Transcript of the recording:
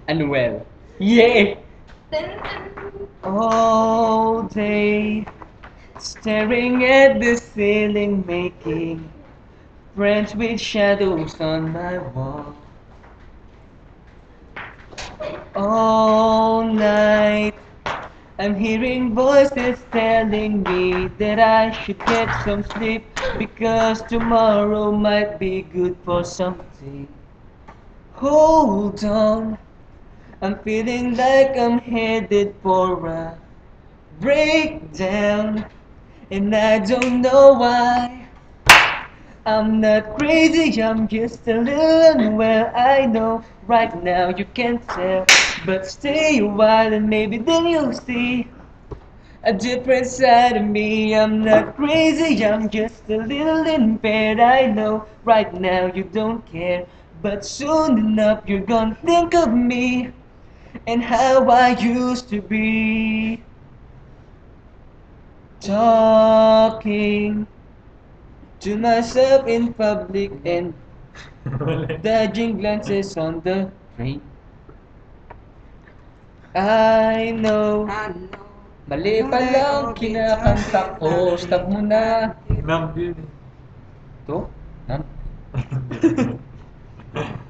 And well. Yeah! All day, staring at the ceiling, making friends with shadows on my wall. All night, I'm hearing voices telling me that I should get some sleep because tomorrow might be good for something. Hold on, I'm feeling like I'm headed for a breakdown, and I don't know why. I'm not crazy, I'm just a little unwell. I know right now you can't tell, but stay a while and maybe then you'll see a different side of me. I'm not crazy, I'm just a little impaired. I know right now you don't care, but soon enough you're gonna think of me and how I used to be. Talking to myself in public and dodging glances on the train. I know, mali pala ang kinakanta ko. Stop mo na. Numb yun To? Nan? eh.